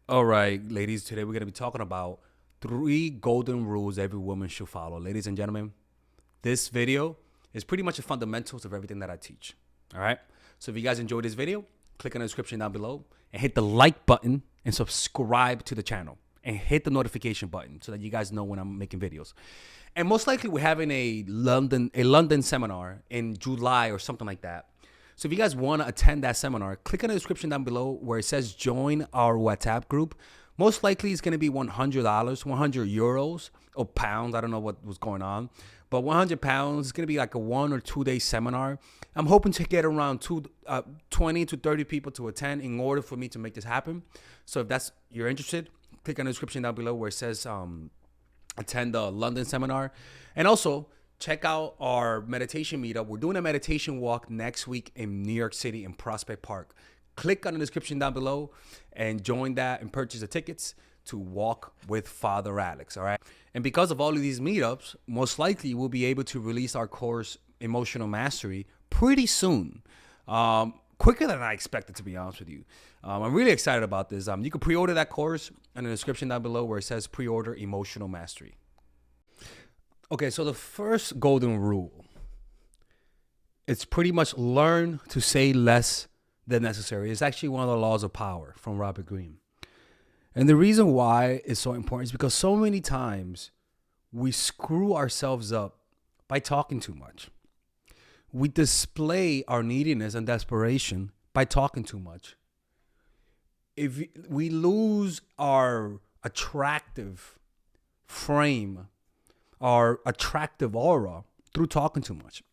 All right, ladies, today we're going to be talking about 3 golden rules every woman should follow. Ladies and gentlemen, this video is pretty much the fundamentals of everything that I teach. All right. So if you guys enjoyed this video, click on the description down below and hit the like button and subscribe to the channel and hit the notification button so that you guys know when I'm making videos. And most likely we're having a London seminar in July or something like that. So if you guys want to attend that seminar, click on the description down below where it says join our WhatsApp group. Most likely it's going to be $100, 100 euros or pounds. I don't know what was going on, but 100 pounds is going to be like a 1 or 2 day seminar. I'm hoping to get around 20 to 30 people to attend in order for me to make this happen. So if you're interested, click on the description down below where it says attend the London seminar. And also check out our meditation meetup. We're doing a meditation walk next week in New York City in Prospect Park. Click on the description down below and join that and purchase the tickets to walk with Father Alex. All right. And because of all of these meetups, most likely we'll be able to release our course, Emotional Mastery, pretty soon. Quicker than I expected, to be honest with you. I'm really excited about this. You can pre-order that course in the description down below where it says pre-order Emotional Mastery. Okay, so the first golden rule, it's pretty much learn to say less than necessary. It's actually one of the laws of power from Robert Greene. And the reason why it's so important is because so many times we screw ourselves up by talking too much. We display our neediness and desperation by talking too much. If we lose our attractive frame, our attractive aura through talking too much.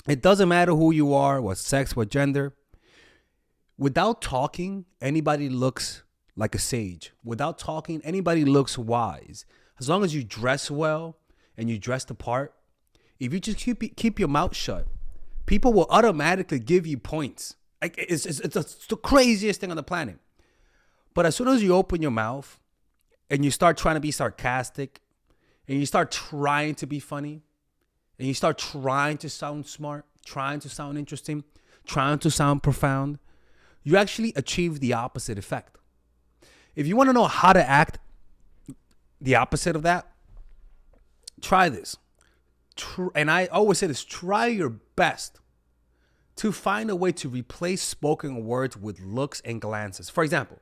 It doesn't matter who you are, what sex, what gender. Without talking, anybody looks like a sage. Without talking, anybody looks wise. As long as you dress well and you dress the part, if you just keep your mouth shut, people will automatically give you points. Like it's the craziest thing on the planet. But as soon as you open your mouth and you start trying to be sarcastic and you start trying to be funny and you start trying to sound smart, trying to sound interesting, trying to sound profound, you actually achieve the opposite effect. If you want to know how to act the opposite of that, try this. And I always say this, try your best to find a way to replace spoken words with looks and glances. For example,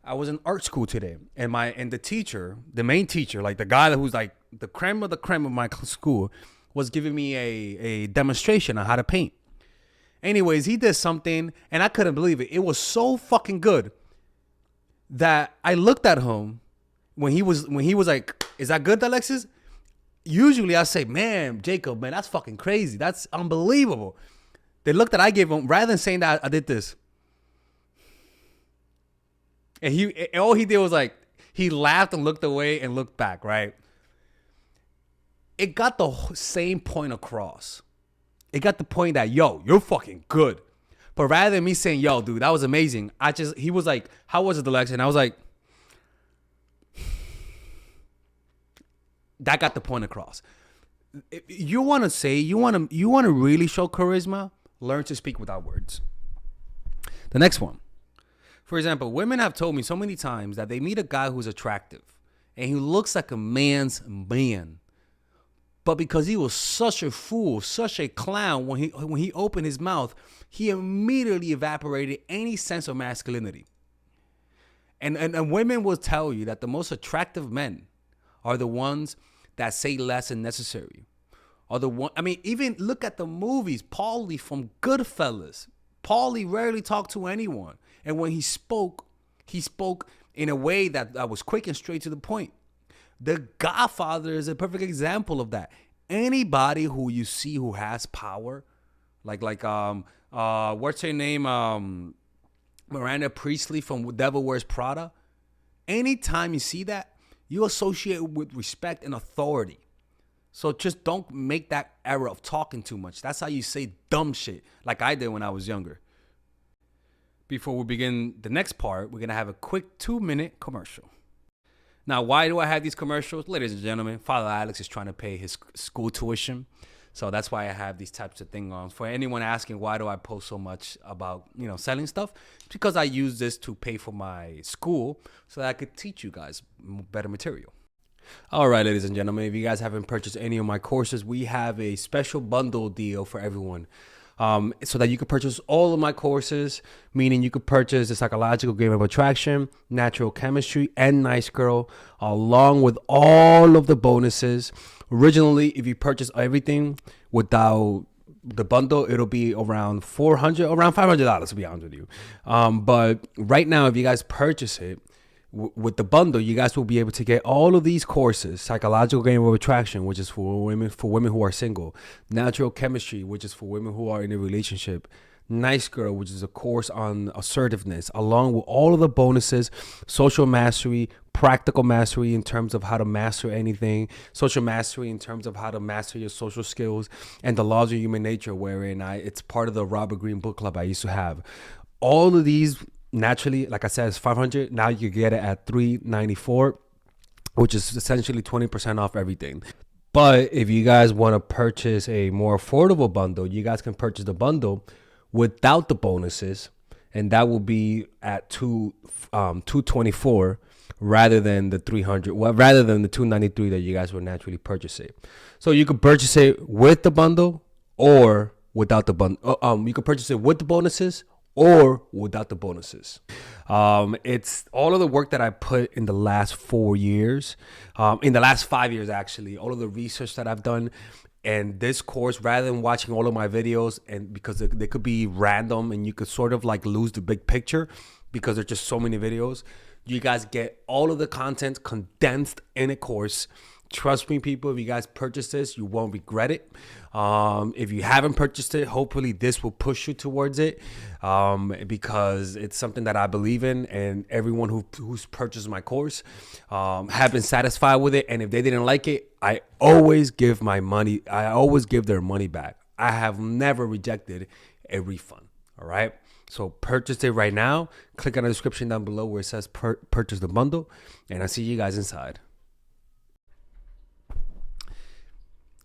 I was in art school today, and the teacher, the main teacher, like the guy who's like the creme of my school, was giving me a demonstration on how to paint. Anyways, he did something, and I couldn't believe it. It was so fucking good that I looked at him when he was like, "Is that good, Alexis?" Usually I say, "Man, Jacob, man, that's fucking crazy. That's unbelievable." The look that I gave him, rather than saying that, I did this. And all he did was like, he laughed and looked away and looked back, right? It got the same point across. It got the point that, yo, you're fucking good. But rather than me saying, yo, dude, that was amazing, he was like, how was it, Alexa? And I was like, that got the point across. If you want to say, you want to really show charisma, learn to speak without words. The next one. For example, women have told me so many times that they meet a guy who's attractive and he looks like a man's man. But because he was such a fool, such a clown, when he opened his mouth, he immediately evaporated any sense of masculinity. And women will tell you that the most attractive men are the ones that say less than necessary. Even look at the movies. Paulie from Goodfellas. Paulie rarely talked to anyone. And when he spoke in a way that was quick and straight to the point. The Godfather is a perfect example of that. Anybody who you see who has power, like what's her name? Miranda Priestley from Devil Wears Prada. Anytime you see that, you associate it with respect and authority. So just don't make that error of talking too much. That's how you say dumb shit, like I did when I was younger. Before we begin the next part, we're going to have a quick 2-minute commercial. Now, why do I have these commercials? Ladies and gentlemen, Father Alex is trying to pay his school tuition. So that's why I have these types of things on. For anyone asking why do I post so much about, selling stuff, it's because I use this to pay for my school so that I could teach you guys better material. All right, ladies and gentlemen, if you guys haven't purchased any of my courses, we have a special bundle deal for everyone. So that you could purchase all of my courses, meaning you could purchase the psychological game of attraction, natural chemistry, and nice girl, along with all of the bonuses. Originally, if you purchase everything without the bundle, it'll be around $500 to be honest with you. But right now, if you guys purchase it, with the bundle, you guys will be able to get all of these courses: psychological game of attraction, which is for women who are single; natural chemistry, which is for women who are in a relationship; nice girl, which is a course on assertiveness, along with all of the bonuses: social mastery, practical mastery in terms of how to master anything, social mastery in terms of how to master your social skills, and the laws of human nature, wherein it's part of the Robert Greene book club I used to have. All of these, naturally, like I said, it's $500. Now you get it at $394, which is essentially 20% off everything. But if you guys want to purchase a more affordable bundle, you guys can purchase the bundle without the bonuses, and that will be at $224 rather than the $300. Well, rather than the $293 that you guys would naturally purchase it. So you could purchase it with the bundle or without the bundle. You could purchase it with the bonuses or without the bonuses. It's all of the work that I put in the last 4 years, in the last 5 years, actually, all of the research that I've done. And this course, rather than watching all of my videos, and because they could be random and you could sort of like lose the big picture because there's just so many videos, you guys get all of the content condensed in a course. Trust me, people, if you guys purchase this, you won't regret it. If you haven't purchased it, hopefully this will push you towards it, because it's something that I believe in, and everyone who's purchased my course have been satisfied with it. And if they didn't like it, I always give their money back. I have never rejected a refund. All right. So purchase it right now. Click on the description down below where it says purchase the bundle, and I'll see you guys inside.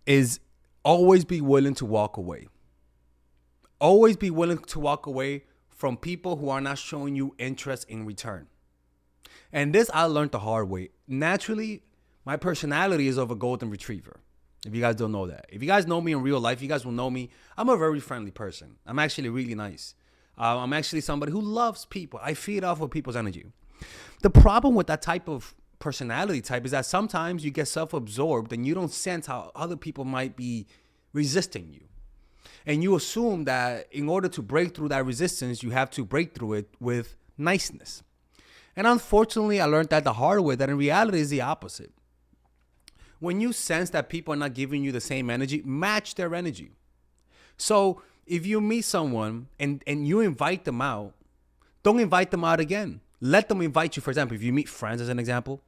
Is always be willing to walk away. Always be willing to walk away from people who are not showing you interest in return. And this I learned the hard way. Naturally, my personality is of a golden retriever. If you guys don't know that. If you guys know me in real life, you guys will know me. I'm a very friendly person. I'm actually really nice. I'm actually somebody who loves people. I feed off of people's energy. The problem with that type of personality type is that sometimes you get self-absorbed and you don't sense how other people might be resisting you, and you assume that in order to break through that resistance, you have to break through it with niceness. And unfortunately, I learned that the hard way, that in reality is the opposite. When you sense that people are not giving you the same energy, match their energy. So if you meet someone and you invite them out, don't invite them out again. Let them invite you. For example, if you meet friends, as an example,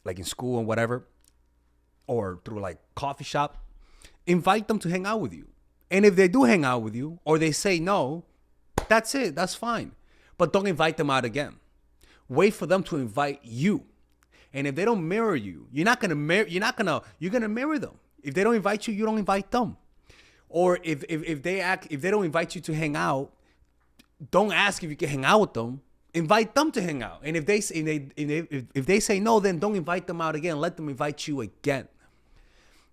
like in school and whatever, or through like coffee shop, invite them to hang out with you. And if they do hang out with you or they say no, that's it. That's fine. But don't invite them out again. Wait for them to invite you. And if they don't mirror you, you're gonna mirror them. If they don't invite you, you don't invite them. Or if they don't invite you to hang out, don't ask if you can hang out with them. Invite them to hang out. And if they say no, then don't invite them out again. Let them invite you again.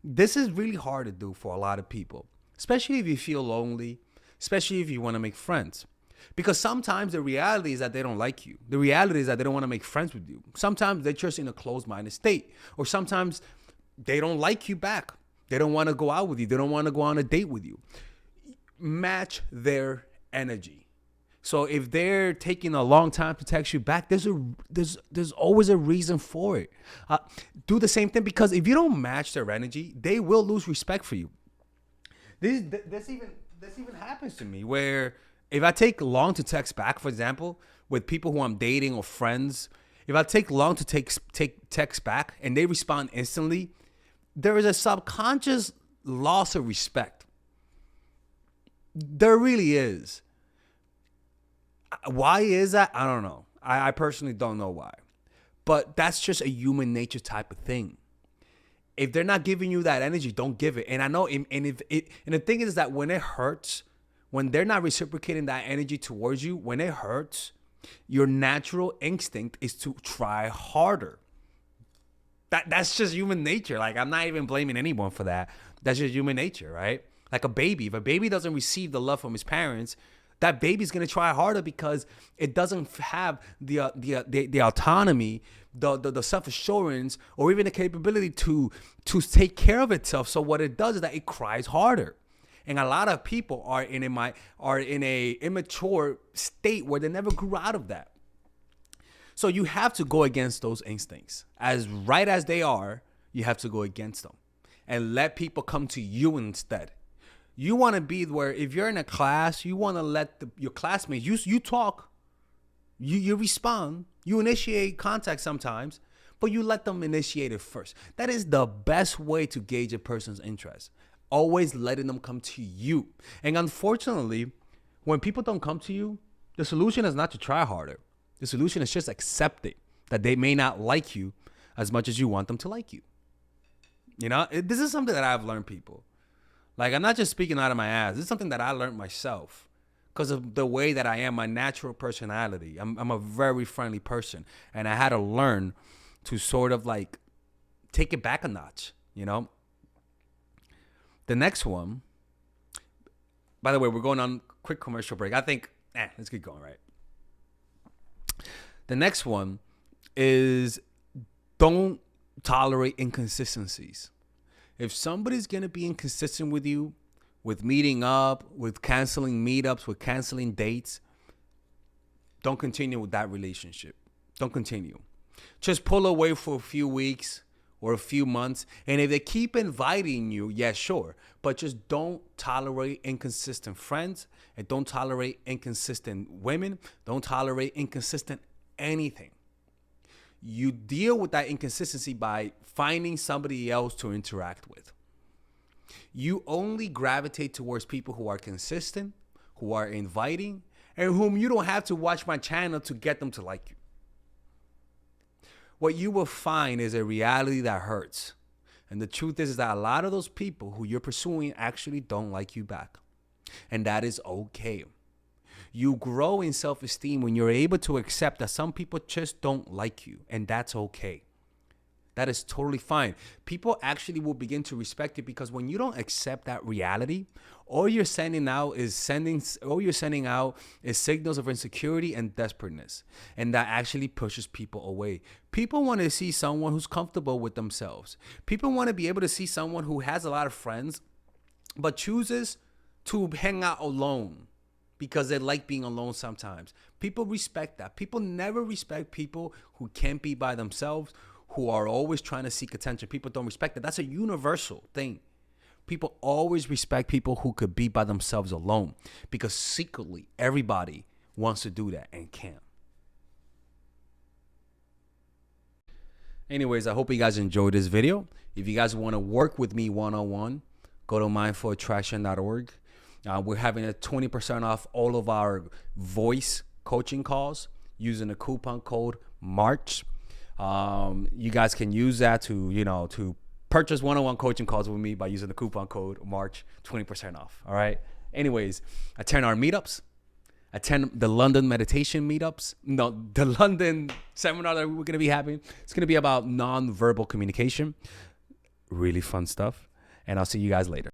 This is really hard to do for a lot of people, especially if you feel lonely, especially if you want to make friends. Because sometimes the reality is that they don't like you. The reality is that they don't want to make friends with you. Sometimes they're just in a closed-minded state. Or sometimes they don't like you back. They don't want to go out with you. They don't want to go on a date with you. Match their energy. So if they're taking a long time to text you back, there's always a reason for it. Do the same thing, because if you don't match their energy, they will lose respect for you. This even happens to me, where if I take long to text back, for example, with people who I'm dating or friends, if I take long to take text back and they respond instantly, there is a subconscious loss of respect. There really is. Why is that? I don't know. I personally don't know why. But that's just a human nature type of thing. If they're not giving you that energy, don't give it. And I know, and the thing is that when it hurts, when they're not reciprocating that energy towards you, when it hurts, your natural instinct is to try harder. That's just human nature. Like, I'm not even blaming anyone for that. That's just human nature, right? Like a baby. If a baby doesn't receive the love from his parents, that baby's gonna try harder because it doesn't have the autonomy, the self assurance, or even the capability to take care of itself. So what it does is that it cries harder, and a lot of people are in a immature state where they never grew out of that. So you have to go against those instincts. As right as they are, you have to go against them and let people come to you instead. You want to be where if you're in a class, you want to let your classmates, you talk, you respond, you initiate contact sometimes, but you let them initiate it first. That is the best way to gauge a person's interest. Always letting them come to you. And unfortunately, when people don't come to you, the solution is not to try harder. The solution is just accept it, that they may not like you as much as you want them to like you. You know, this is something that I've learned, people. Like, I'm not just speaking out of my ass. This is something that I learned myself because of the way that I am, my natural personality. I'm a very friendly person. And I had to learn to sort of like take it back a notch, you know? The next one, by the way, we're going on quick commercial break. I think, let's get going, right? The next one is don't tolerate inconsistencies. If somebody's going to be inconsistent with you, with meeting up, with canceling meetups, with canceling dates, don't continue with that relationship. Don't continue. Just pull away for a few weeks or a few months. And if they keep inviting you, yeah, sure. But just don't tolerate inconsistent friends, and don't tolerate inconsistent women. Don't tolerate inconsistent anything. You deal with that inconsistency by finding somebody else to interact with. You only gravitate towards people who are consistent, who are inviting, and whom you don't have to watch my channel to get them to like you. What you will find is a reality that hurts. And the truth is that a lot of those people who you're pursuing actually don't like you back. And that is okay. You grow in self-esteem when you're able to accept that some people just don't like you, and that's okay. That is totally fine. People actually will begin to respect you because when you don't accept that reality, all you're sending out is signals of insecurity and desperateness, and that actually pushes people away. People want to see someone who's comfortable with themselves. People want to be able to see someone who has a lot of friends, but chooses to hang out alone, because they like being alone sometimes. People respect that. People never respect people who can't be by themselves, who are always trying to seek attention. People don't respect that. That's a universal thing. People always respect people who could be by themselves alone, because secretly everybody wants to do that and can't. Anyways, I hope you guys enjoyed this video. If you guys want to work with me one-on-one, go to mindfulattraction.org. We're having a 20% off all of our voice coaching calls using the coupon code MARCH. You guys can use that to purchase one-on-one coaching calls with me by using the coupon code MARCH, 20% off. All right. Anyways, attend our meetups. Attend the London meditation meetups. No, the London seminar that we're going to be having. It's going to be about non-verbal communication. Really fun stuff. And I'll see you guys later.